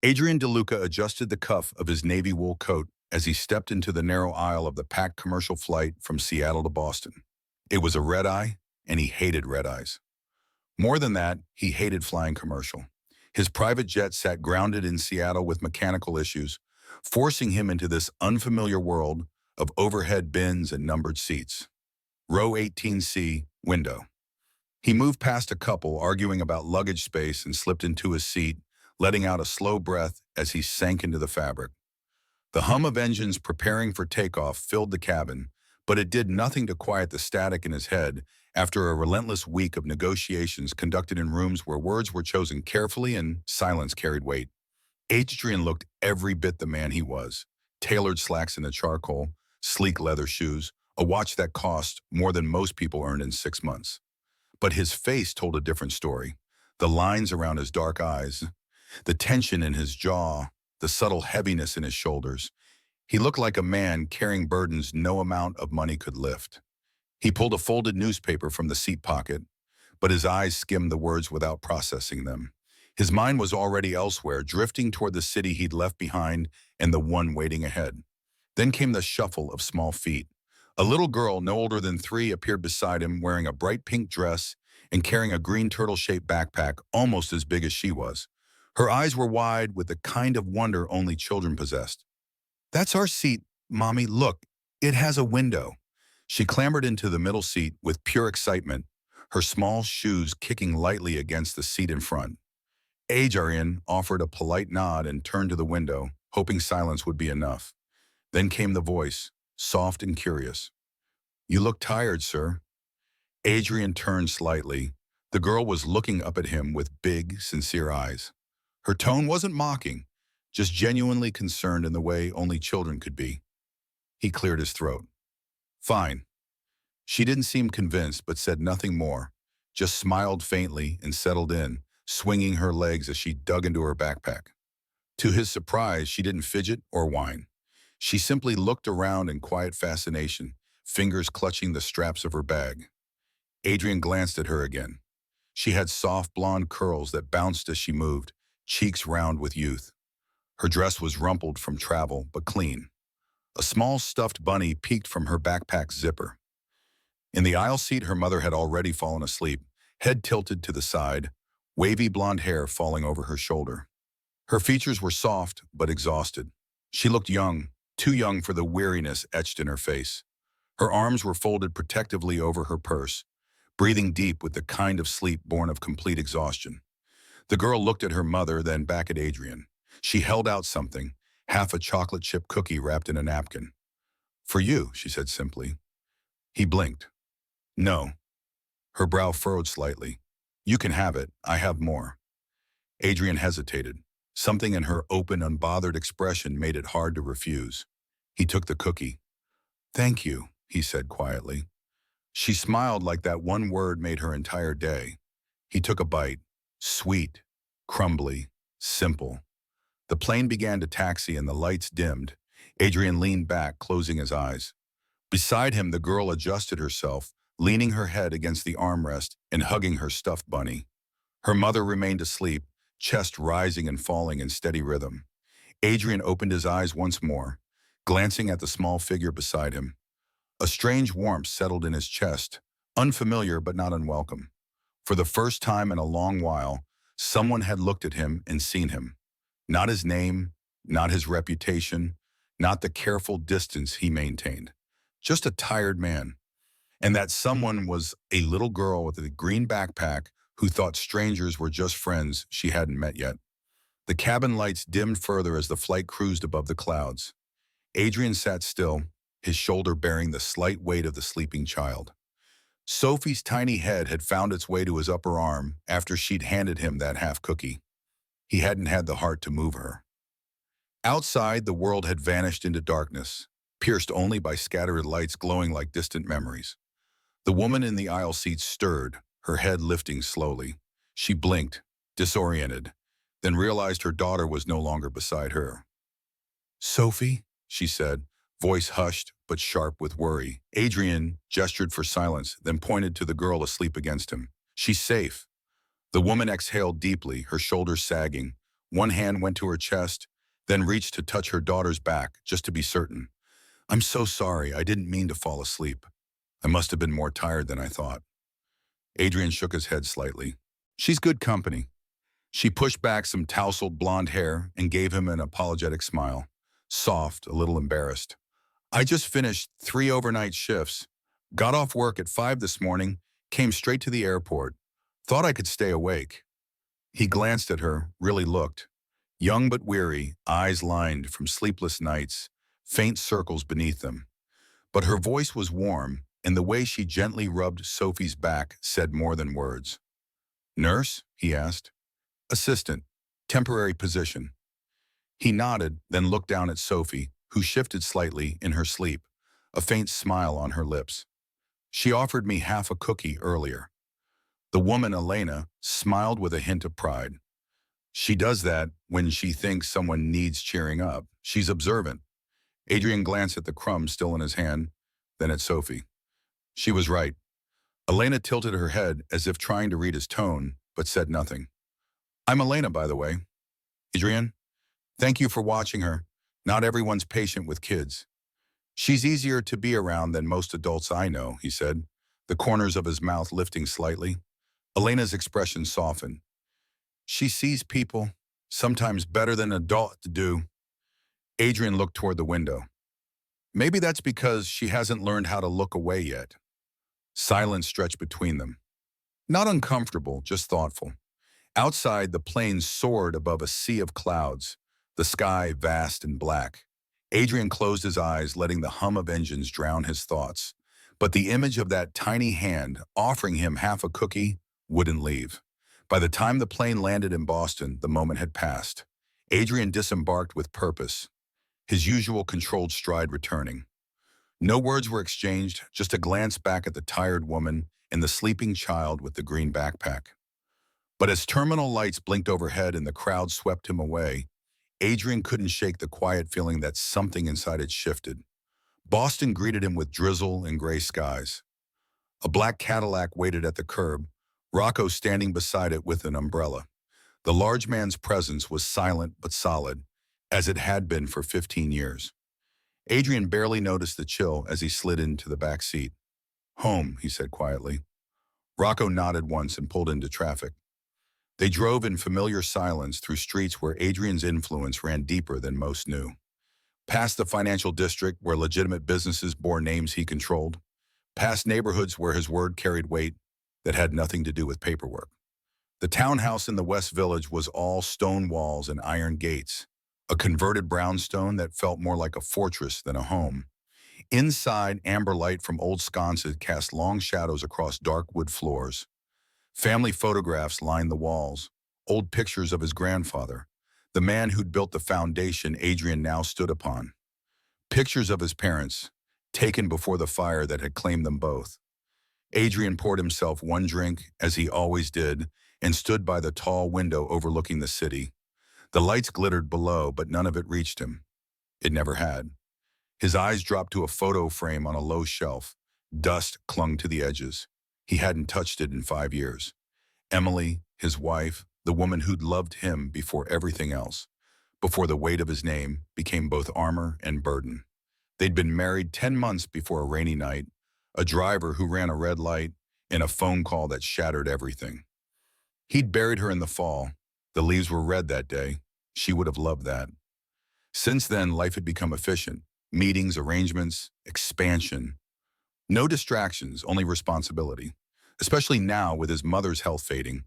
Adrian DeLuca adjusted the cuff of his navy wool coat as he stepped into the narrow aisle of the packed commercial flight from Seattle to Boston. It was a red-eye, and he hated red-eyes. More than that, he hated flying commercial. His private jet sat grounded in Seattle with mechanical issues, forcing him into this unfamiliar world of overhead bins and numbered seats. Row 18C, window. He moved past a couple arguing about luggage space and slipped into his seat, letting out a slow breath as he sank into the fabric. The hum of engines preparing for takeoff filled the cabin, but it did nothing to quiet the static in his head after a relentless week of negotiations conducted in rooms where words were chosen carefully and silence carried weight. Adrian looked every bit the man he was. Tailored slacks in the charcoal, sleek leather shoes, a watch that cost more than most people earned in 6 months. But his face told a different story. The lines around his dark eyes, the tension in his jaw, the subtle heaviness in his shoulders. He looked like a man carrying burdens no amount of money could lift. He pulled a folded newspaper from the seat pocket, but his eyes skimmed the words without processing them. His mind was already elsewhere, drifting toward the city he'd left behind and the one waiting ahead. Then came the shuffle of small feet. A little girl, no older than 3, appeared beside him wearing a bright pink dress and carrying a green turtle-shaped backpack almost as big as she was. Her eyes were wide with the kind of wonder only children possessed. "That's our seat, Mommy. Look, it has a window." She clambered into the middle seat with pure excitement, her small shoes kicking lightly against the seat in front. Adrian offered a polite nod and turned to the window, hoping silence would be enough. Then came the voice, soft and curious. "You look tired, sir." Adrian turned slightly. The girl was looking up at him with big, sincere eyes. Her tone wasn't mocking, just genuinely concerned in the way only children could be. He cleared his throat. "Fine." She didn't seem convinced, but said nothing more, just smiled faintly and settled in, swinging her legs as she dug into her backpack. To his surprise, she didn't fidget or whine. She simply looked around in quiet fascination, fingers clutching the straps of her bag. Adrian glanced at her again. She had soft blonde curls that bounced as she moved, cheeks round with youth. Her dress was rumpled from travel, but clean. A small stuffed bunny peeked from her backpack's zipper. In the aisle seat, her mother had already fallen asleep, head tilted to the side, wavy blonde hair falling over her shoulder. Her features were soft, but exhausted. She looked young, too young for the weariness etched in her face. Her arms were folded protectively over her purse, breathing deep with the kind of sleep born of complete exhaustion. The girl looked at her mother, then back at Adrian. She held out something, half a chocolate chip cookie wrapped in a napkin. "For you," she said simply. He blinked. "No." Her brow furrowed slightly. "You can have it. I have more." Adrian hesitated. Something in her open, unbothered expression made it hard to refuse. He took the cookie. "Thank you," he said quietly. She smiled like that one word made her entire day. He took a bite. Sweet, crumbly, simple. The plane began to taxi and the lights dimmed. Adrian leaned back, closing his eyes. Beside him, the girl adjusted herself, leaning her head against the armrest and hugging her stuffed bunny. Her mother remained asleep, chest rising and falling in steady rhythm. Adrian opened his eyes once more, glancing at the small figure beside him. A strange warmth settled in his chest, unfamiliar but not unwelcome. For the first time in a long while, someone had looked at him and seen him. Not his name, not his reputation, not the careful distance he maintained. Just a tired man. And that someone was a little girl with a green backpack who thought strangers were just friends she hadn't met yet. The cabin lights dimmed further as the flight cruised above the clouds. Adrian sat still, his shoulder bearing the slight weight of the sleeping child. Sophie's tiny head had found its way to his upper arm after she'd handed him that half cookie. He hadn't had the heart to move her. Outside, the world had vanished into darkness, pierced only by scattered lights glowing like distant memories. The woman in the aisle seat stirred, her head lifting slowly. She blinked, disoriented, then realized her daughter was no longer beside her. "Sophie," she said, voice hushed but sharp with worry. Adrian gestured for silence, then pointed to the girl asleep against him. "She's safe." The woman exhaled deeply, her shoulders sagging, One hand went to her chest, then reached to touch her daughter's back, just to be certain. I'm so sorry, I didn't mean to fall asleep. I must have been more tired than I thought. Adrian shook his head slightly. She's good company. She pushed back some tousled blonde hair and gave him an apologetic smile. Soft, a little embarrassed. I just finished 3 overnight shifts. Got off work at 5 this morning, came straight to the airport. Thought I could stay awake. He glanced at her, really looked. Young but weary, eyes lined from sleepless nights, faint circles beneath them. But her voice was warm, and the way she gently rubbed Sophie's back said more than words. Nurse? He asked. Assistant. Temporary position. He nodded, then looked down at Sophie, who shifted slightly in her sleep, a faint smile on her lips. She offered me half a cookie earlier. The woman, Elena, smiled with a hint of pride. She does that when she thinks someone needs cheering up. She's observant. Adrian glanced at the crumbs still in his hand, then at Sophie. She was right. Elena tilted her head as if trying to read his tone, but said nothing. I'm Elena, by the way. Adrian, thank you for watching her. Not everyone's patient with kids. She's easier to be around than most adults I know, he said, the corners of his mouth lifting slightly. Elena's expression softened. She sees people, sometimes better than adults do. Adrian looked toward the window. Maybe that's because she hasn't learned how to look away yet. Silence stretched between them. Not uncomfortable, just thoughtful. Outside, the plane soared above a sea of clouds, the sky vast and black. Adrian closed his eyes, letting the hum of engines drown his thoughts. But the image of that tiny hand offering him half a cookie wouldn't leave. By the time the plane landed in Boston, the moment had passed. Adrian disembarked with purpose, his usual controlled stride returning. No words were exchanged, just a glance back at the tired woman and the sleeping child with the green backpack. But as terminal lights blinked overhead and the crowd swept him away, Adrian couldn't shake the quiet feeling that something inside had shifted. Boston greeted him with drizzle and gray skies. A black Cadillac waited at the curb, Rocco standing beside it with an umbrella. The large man's presence was silent but solid, as it had been for 15 years. Adrian barely noticed the chill as he slid into the back seat. Home, he said quietly. Rocco nodded once and pulled into traffic. They drove in familiar silence through streets where Adrian's influence ran deeper than most knew. Past the financial district where legitimate businesses bore names he controlled. Past neighborhoods where his word carried weight that had nothing to do with paperwork. The townhouse in the West Village was all stone walls and iron gates, a converted brownstone that felt more like a fortress than a home. Inside, amber light from old sconces cast long shadows across dark wood floors. Family photographs lined the walls, old pictures of his grandfather, the man who'd built the foundation Adrian now stood upon. Pictures of his parents, taken before the fire that had claimed them both. Adrian poured himself one drink, as he always did, and stood by the tall window overlooking the city. The lights glittered below, but none of it reached him. It never had. His eyes dropped to a photo frame on a low shelf. Dust clung to the edges. He hadn't touched it in 5 years. Emily, his wife, the woman who'd loved him before everything else, before the weight of his name became both armor and burden. They'd been married 10 months before a rainy night, a driver who ran a red light, and a phone call that shattered everything. He'd buried her in the fall. The leaves were red that day. She would have loved that. Since then, life had become efficient. Meetings, arrangements, expansion. No distractions, only responsibility. Especially now with his mother's health fading.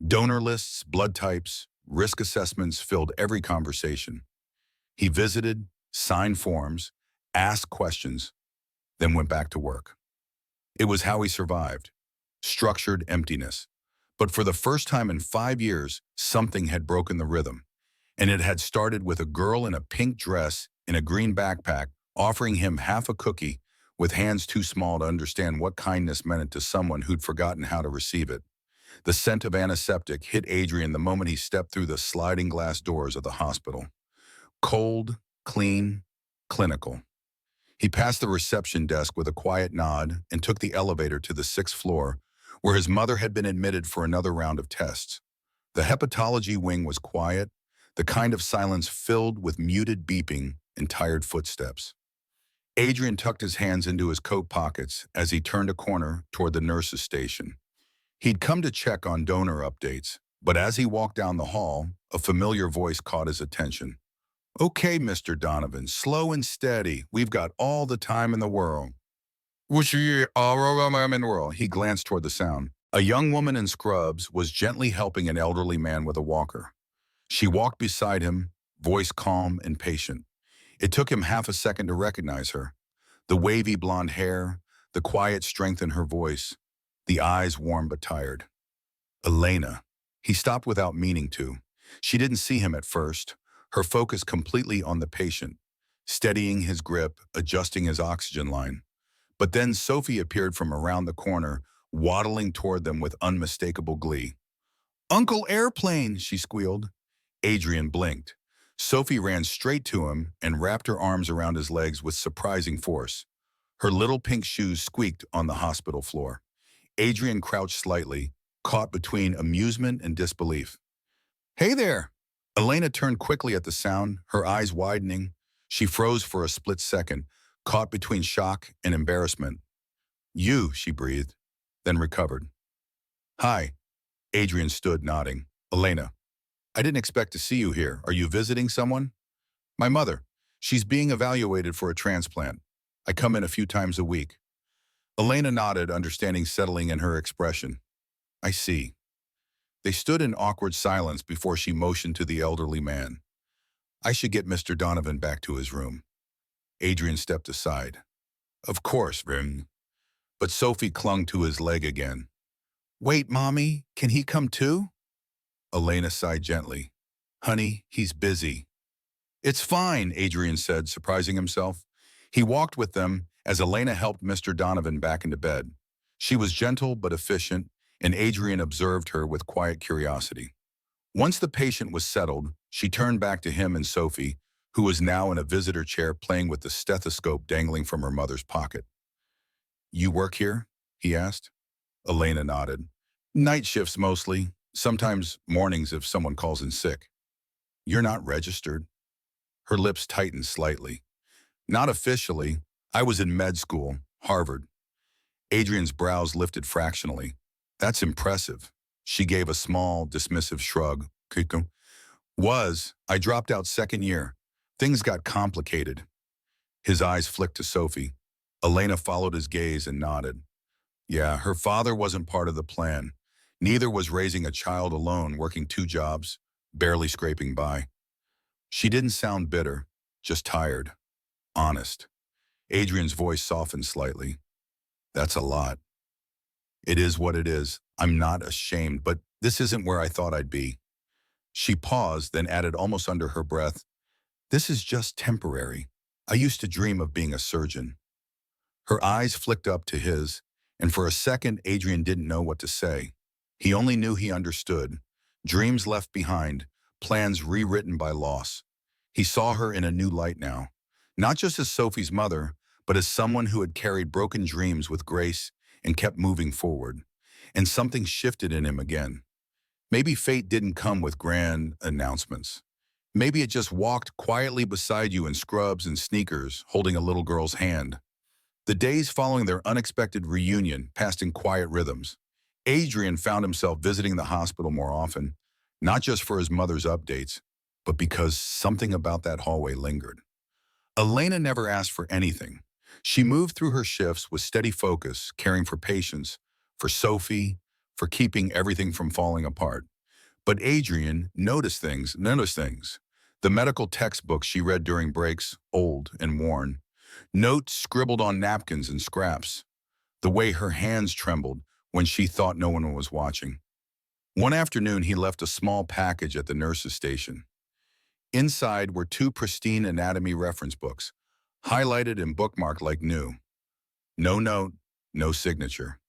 Donor lists, blood types, risk assessments filled every conversation. He visited, signed forms, asked questions, then went back to work. It was how he survived. Structured emptiness. But for the first time in 5 years, something had broken the rhythm. And it had started with a girl in a pink dress in a green backpack offering him half a cookie with hands too small to understand what kindness meant to someone who'd forgotten how to receive it. The scent of antiseptic hit Adrian the moment he stepped through the sliding glass doors of the hospital. Cold, clean, clinical. He passed the reception desk with a quiet nod and took the elevator to the 6th floor, where his mother had been admitted for another round of tests. The hepatology wing was quiet, the kind of silence filled with muted beeping and tired footsteps. Adrian tucked his hands into his coat pockets as he turned a corner toward the nurse's station. He'd come to check on donor updates, but as he walked down the hall, a familiar voice caught his attention. "Okay, Mr. Donovan, slow and steady. We've got all the time in the world." "Wish you all the time in the world." He glanced toward the sound. A young woman in scrubs was gently helping an elderly man with a walker. She walked beside him, voice calm and patient. It took him half a second to recognize her. The wavy blonde hair, the quiet strength in her voice, the eyes warm but tired. Elena. He stopped without meaning to. She didn't see him at first, her focus completely on the patient, steadying his grip, adjusting his oxygen line. But then Sophie appeared from around the corner, waddling toward them with unmistakable glee. "Uncle Airplane," she squealed. Adrian blinked. Sophie ran straight to him and wrapped her arms around his legs with surprising force. Her little pink shoes squeaked on the hospital floor. Adrian crouched slightly, caught between amusement and disbelief. "Hey there!" Elena turned quickly at the sound, her eyes widening. She froze for a split second, caught between shock and embarrassment. "You," she breathed, then recovered. "Hi." Adrian stood, nodding. "Elena, I didn't expect to see you here. Are you visiting someone?" "My mother. She's being evaluated for a transplant. I come in a few times a week." Elena nodded, understanding settling in her expression. "I see." They stood in awkward silence before she motioned to the elderly man. "I should get Mr. Donovan back to his room." Adrian stepped aside. "Of course, Vim." But Sophie clung to his leg again. "Wait, Mommy, can he come too?" Elena sighed gently. "Honey, he's busy." "It's fine," Adrian said, surprising himself. He walked with them as Elena helped Mr. Donovan back into bed. She was gentle but efficient, and Adrian observed her with quiet curiosity. Once the patient was settled, she turned back to him and Sophie, who was now in a visitor chair playing with the stethoscope dangling from her mother's pocket. "You work here?" he asked. Elena nodded. "Night shifts mostly, sometimes mornings if someone calls in sick." "You're not registered?" Her lips tightened slightly. "Not officially. I was in med school, Harvard." Adrian's brows lifted fractionally. "That's impressive." She gave a small, dismissive shrug. I dropped out second year. Things got complicated." His eyes flicked to Sophie. Elena followed his gaze and nodded. Yeah, her father wasn't part of the plan. Neither was raising a child alone, working two jobs, barely scraping by. She didn't sound bitter, just tired, honest. Adrian's voice softened slightly. "That's a lot." "It is what it is. I'm not ashamed, but this isn't where I thought I'd be." She paused, then added almost under her breath, "This is just temporary. I used to dream of being a surgeon." Her eyes flicked up to his, and for a second Adrian didn't know what to say. He only knew he understood. Dreams left behind, plans rewritten by loss. He saw her in a new light now, not just as Sophie's mother, but as someone who had carried broken dreams with grace and kept moving forward. And something shifted in him again. Maybe fate didn't come with grand announcements. Maybe it just walked quietly beside you in scrubs and sneakers, holding a little girl's hand. The days following their unexpected reunion passed in quiet rhythms. Adrian found himself visiting the hospital more often, not just for his mother's updates, but because something about that hallway lingered. Elena never asked for anything. She moved through her shifts with steady focus, caring for patients, for Sophie, for keeping everything from falling apart. But Adrian noticed things. The medical textbooks she read during breaks, old and worn. Notes scribbled on napkins and scraps. The way her hands trembled when she thought no one was watching. One afternoon, he left a small package at the nurse's station. Inside were two pristine anatomy reference books, highlighted and bookmarked like new. No note, no signature.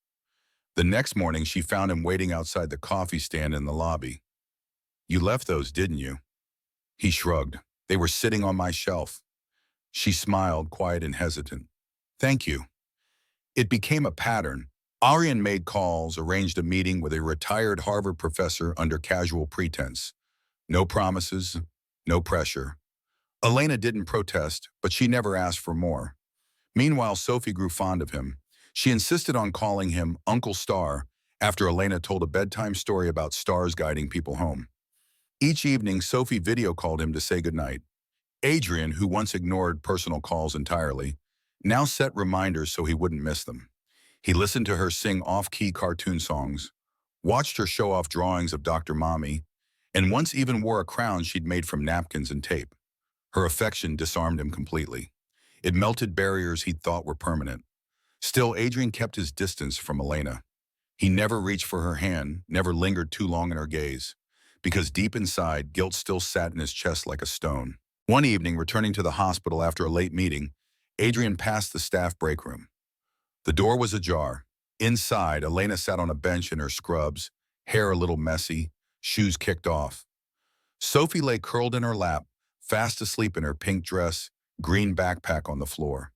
The next morning, she found him waiting outside the coffee stand in the lobby. "You left those, didn't you?" He shrugged. "They were sitting on my shelf." She smiled, quiet and hesitant. "Thank you." It became a pattern. Arian made calls, arranged a meeting with a retired Harvard professor under casual pretense. No promises, No pressure. Elena didn't protest, but she never asked for more. Meanwhile, Sophie grew fond of him. She insisted on calling him Uncle Star after Elena told a bedtime story about stars guiding people home. Each evening, Sophie video called him to say goodnight. Adrian, who once ignored personal calls entirely, now set reminders so he wouldn't miss them. He listened to her sing off-key cartoon songs, watched her show off drawings of Dr. Mommy, and once even wore a crown she'd made from napkins and tape. Her affection disarmed him completely. It melted barriers he'd thought were permanent. Still, Adrian kept his distance from Elena. He never reached for her hand, never lingered too long in her gaze, because deep inside, guilt still sat in his chest like a stone. One evening, returning to the hospital after a late meeting, Adrian passed the staff break room. The door was ajar. Inside, Elena sat on a bench in her scrubs, hair a little messy, shoes kicked off. Sophie lay curled in her lap, fast asleep in her pink dress, green backpack on the floor.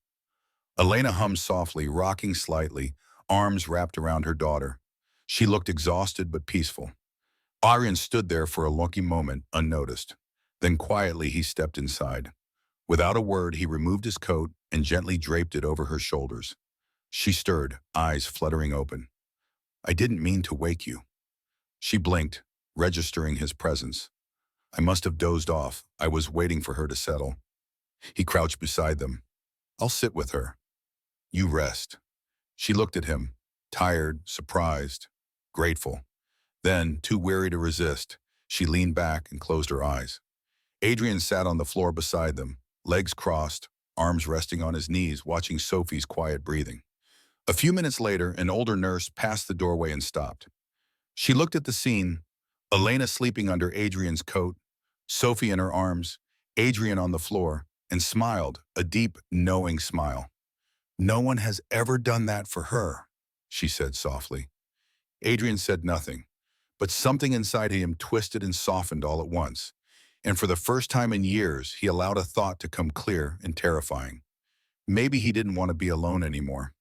Elena hummed softly, rocking slightly, arms wrapped around her daughter. She looked exhausted but peaceful. Adrian stood there for a lucky moment, unnoticed. Then quietly he stepped inside. Without a word, he removed his coat and gently draped it over her shoulders. She stirred, eyes fluttering open. "I didn't mean to wake you." She blinked, registering his presence. "I must have dozed off. I was waiting for her to settle." He crouched beside them. "I'll sit with her. You rest." She looked at him, tired, surprised, grateful. Then, too weary to resist, she leaned back and closed her eyes. Adrian sat on the floor beside them, legs crossed, arms resting on his knees, watching Sophie's quiet breathing. A few minutes later, an older nurse passed the doorway and stopped. She looked at the scene, Elena sleeping under Adrian's coat, Sophie in her arms, Adrian on the floor, and smiled, a deep, knowing smile. "No one has ever done that for her," she said softly. Adrian said nothing, but something inside him twisted and softened all at once. And for the first time in years, he allowed a thought to come clear and terrifying. Maybe he didn't want to be alone anymore.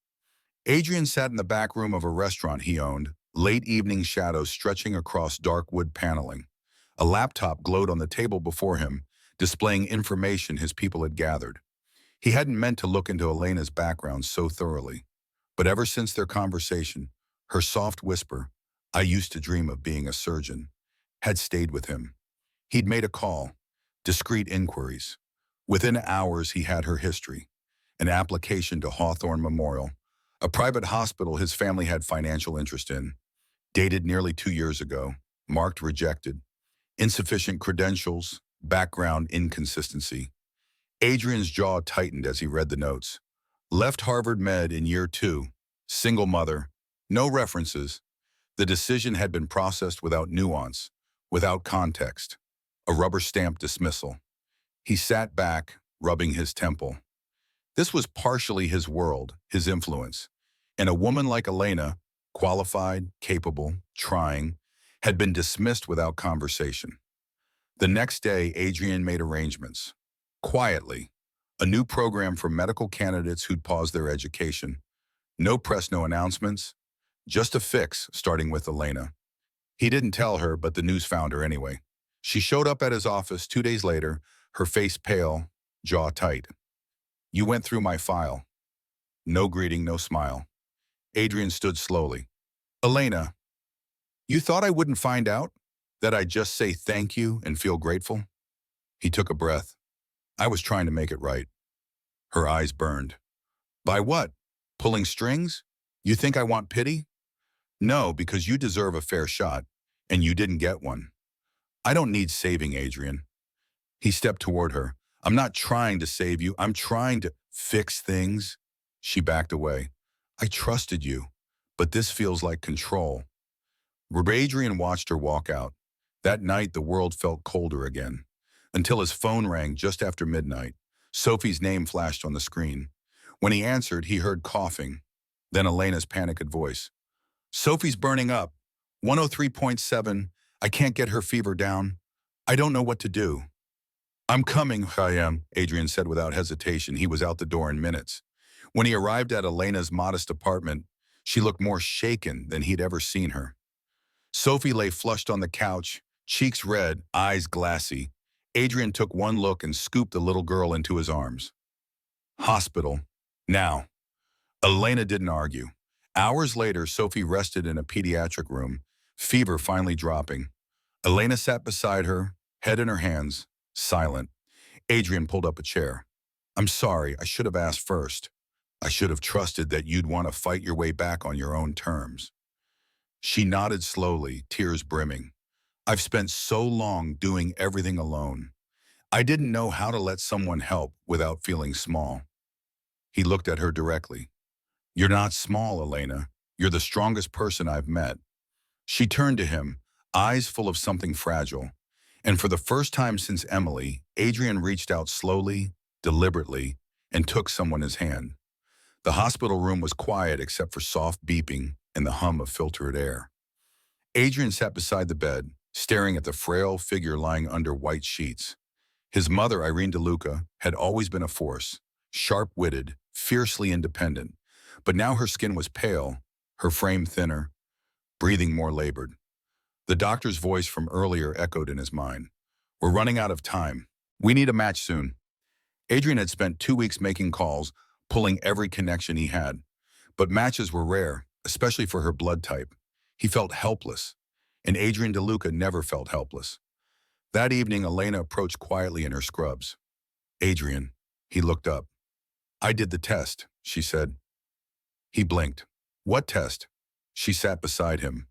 Adrian sat in the back room of a restaurant he owned, late evening shadows stretching across dark wood paneling. A laptop glowed on the table before him, displaying information his people had gathered. He hadn't meant to look into Elena's background so thoroughly. But ever since their conversation, her soft whisper, "I used to dream of being a surgeon," had stayed with him. He'd made a call, discreet inquiries. Within hours, he had her history. An application to Hawthorne Memorial, a private hospital his family had financial interest in, dated nearly 2 years ago, marked rejected. Insufficient credentials, background inconsistency. Adrian's jaw tightened as he read the notes. Left Harvard Med in year 2, single mother, no references. The decision had been processed without nuance, without context. A rubber-stamped dismissal. He sat back, rubbing his temple. This was partially his world, his influence. And a woman like Elena, qualified, capable, trying, had been dismissed without conversation. The next day, Adrian made arrangements. Quietly, a new program for medical candidates who'd paused their education. No press, no announcements, just a fix, starting with Elena. He didn't tell her, but the news found her anyway. She showed up at his office 2 days later, her face pale, jaw tight. "You went through my file." No greeting, no smile. Adrian stood slowly. "Elena, you thought I wouldn't find out? That I'd just say thank you and feel grateful?" He took a breath. "I was trying to make it right." Her eyes burned. "By what? Pulling strings? You think I want pity?" "No, because you deserve a fair shot, and you didn't get one." "I don't need saving, Adrian." He stepped toward her. "I'm not trying to save you. I'm trying to fix things." She backed away. "I trusted you, but this feels like control." Adrian watched her walk out. That night, the world felt colder again, until his phone rang just after midnight. Sophie's name flashed on the screen. When he answered, he heard coughing, then Elena's panicked voice. "Sophie's burning up. 103.7. I can't get her fever down. I don't know what to do." "I'm coming, I am," Adrian said without hesitation. He was out the door in minutes. When he arrived at Elena's modest apartment, she looked more shaken than he'd ever seen her. Sophie lay flushed on the couch, cheeks red, eyes glassy. Adrian took one look and scooped the little girl into his arms. Hospital. Now. Elena didn't argue. Hours later, Sophie rested in a pediatric room, fever finally dropping. Elena sat beside her, head in her hands, silent. Adrian pulled up a chair. I'm sorry, I should have asked first. I should have trusted that you'd want to fight your way back on your own terms. She nodded slowly, tears brimming. I've spent so long doing everything alone. I didn't know how to let someone help without feeling small. He looked at her directly. You're not small, Elena. You're the strongest person I've met. She turned to him, eyes full of something fragile. And for the first time since Emily, Adrian reached out slowly, deliberately, and took someone's hand. The hospital room was quiet except for soft beeping and the hum of filtered air. Adrian sat beside the bed, staring at the frail figure lying under white sheets. His mother, Irene DeLuca, had always been a force, sharp-witted, fiercely independent. But now her skin was pale, her frame thinner, breathing more labored. The doctor's voice from earlier echoed in his mind. We're running out of time. We need a match soon. Adrian had spent 2 weeks making calls, pulling every connection he had. But matches were rare, especially for her blood type. He felt helpless, and Adrian DeLuca never felt helpless. That evening, Elena approached quietly in her scrubs. Adrian, he looked up. I did the test, she said. He blinked. What test? She sat beside him.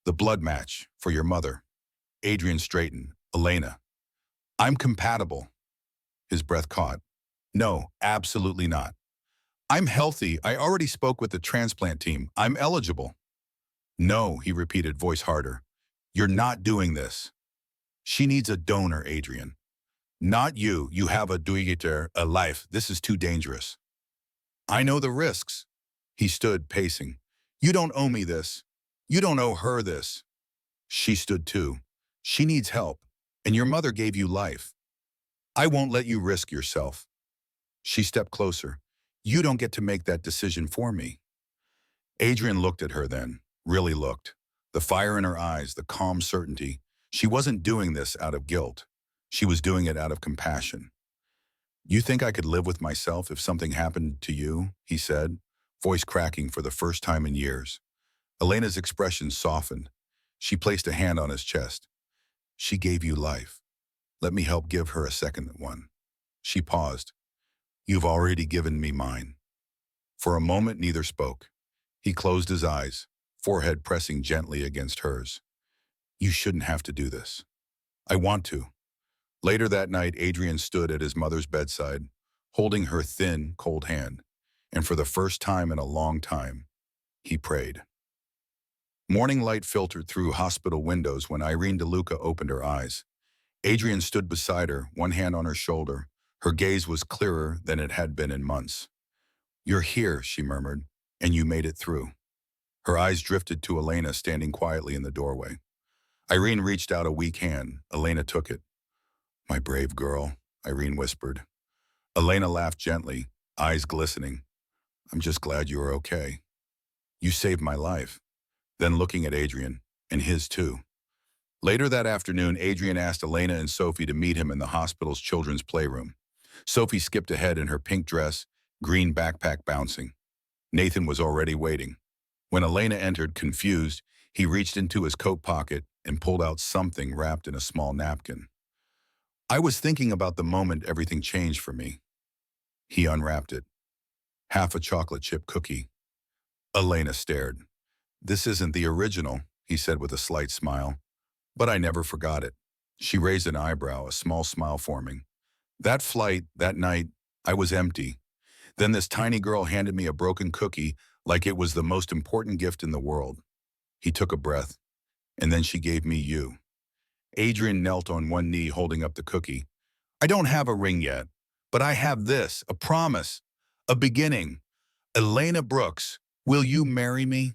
The blood match, for your mother. Adrian straightened. Elena. I'm compatible. His breath caught. No, absolutely not. I'm healthy. I already spoke with the transplant team. I'm eligible. No, he repeated, voice harder. You're not doing this. She needs a donor, Adrian. Not you. You have a donator, a life. This is too dangerous. I know the risks. He stood, pacing. You don't owe me this. You don't owe her this. She stood too. She needs help, and your mother gave you life. I won't let you risk yourself. She stepped closer. You don't get to make that decision for me. Adrian looked at her then, really looked. The fire in her eyes, the calm certainty. She wasn't doing this out of guilt. She was doing it out of compassion. You think I could live with myself if something happened to you? He said, voice cracking for the first time in years. Elena's expression softened. She placed a hand on his chest. She gave you life. Let me help give her a second one. She paused. You've already given me mine. For a moment, neither spoke. He closed his eyes, forehead pressing gently against hers. You shouldn't have to do this. I want to. Later that night, Adrian stood at his mother's bedside, holding her thin, cold hand, and for the first time in a long time, he prayed. Morning light filtered through hospital windows when Irene DeLuca opened her eyes. Adrian stood beside her, one hand on her shoulder. Her gaze was clearer than it had been in months. You're here, she murmured, and you made it through. Her eyes drifted to Elena standing quietly in the doorway. Irene reached out a weak hand. Elena took it. My brave girl, Irene whispered. Elena laughed gently, eyes glistening. I'm just glad you are okay. You saved my life. Then looking at Adrian, and his too. Later that afternoon, Adrian asked Elena and Sophie to meet him in the hospital's children's playroom. Sophie skipped ahead in her pink dress, green backpack bouncing. Nathan was already waiting. When Elena entered, confused, he reached into his coat pocket and pulled out something wrapped in a small napkin. I was thinking about the moment everything changed for me. He unwrapped it. Half a chocolate chip cookie. Elena stared. This isn't the original, he said with a slight smile. But I never forgot it. She raised an eyebrow, a small smile forming. That flight, that night, I was empty. Then this tiny girl handed me a broken cookie like it was the most important gift in the world. He took a breath, and then she gave me you. Adrian knelt on one knee holding up the cookie. I don't have a ring yet, but I have this, a promise, a beginning. Elena Brooks, will you marry me?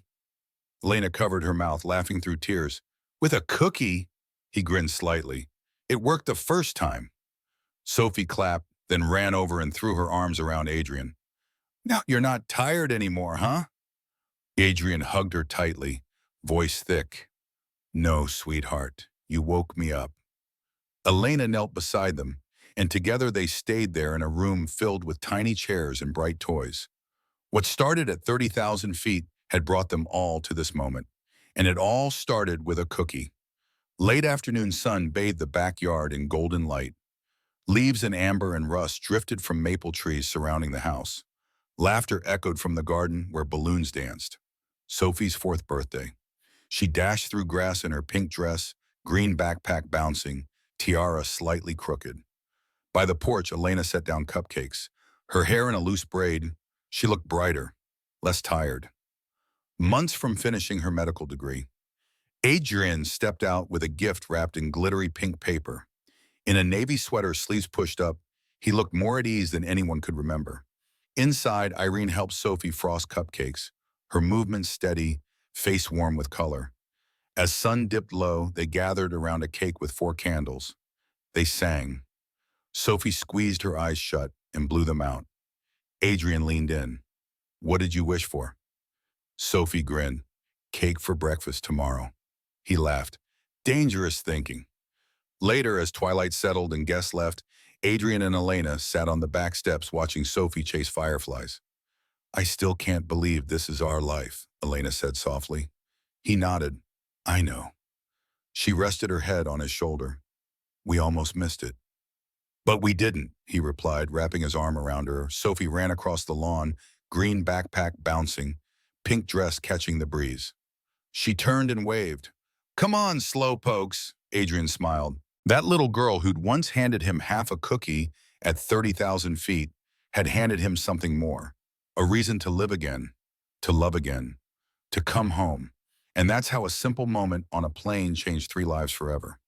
Elena covered her mouth, laughing through tears. With a cookie? He grinned slightly. It worked the first time. Sophie clapped, then ran over and threw her arms around Adrian. Now you're not tired anymore, huh? Adrian hugged her tightly, voice thick. No, sweetheart, you woke me up. Elena knelt beside them, and together they stayed there in a room filled with tiny chairs and bright toys. What started at 30,000 feet had brought them all to this moment, and it all started with a cookie. Late afternoon sun bathed the backyard in golden light. Leaves and amber and rust drifted from maple trees surrounding the house. Laughter echoed from the garden where balloons danced. Sophie's fourth birthday. She dashed through grass in her pink dress, green backpack bouncing, tiara slightly crooked. By the porch, Elena set down cupcakes. Her hair in a loose braid, she looked brighter, less tired. Months from finishing her medical degree, Adrian stepped out with a gift wrapped in glittery pink paper. In a navy sweater, sleeves pushed up, he looked more at ease than anyone could remember. Inside, Irene helped Sophie frost cupcakes, her movements steady, face warm with color. As sun dipped low, they gathered around a cake with 4 candles. They sang. Sophie squeezed her eyes shut and blew them out. Adrian leaned in. "What did you wish for?" Sophie grinned. "Cake for breakfast tomorrow." He laughed. Dangerous thinking. Later, as twilight settled and guests left, Adrian and Elena sat on the back steps watching Sophie chase fireflies. "I still can't believe this is our life," Elena said softly. He nodded. "I know." She rested her head on his shoulder. "We almost missed it." "But we didn't," he replied, wrapping his arm around her. Sophie ran across the lawn, green backpack bouncing, pink dress catching the breeze. She turned and waved. "Come on, slowpokes," Adrian smiled. That little girl who'd once handed him half a cookie at 30,000 feet had handed him something more. A reason to live again, to love again, to come home. And that's how a simple moment on a plane changed 3 lives forever.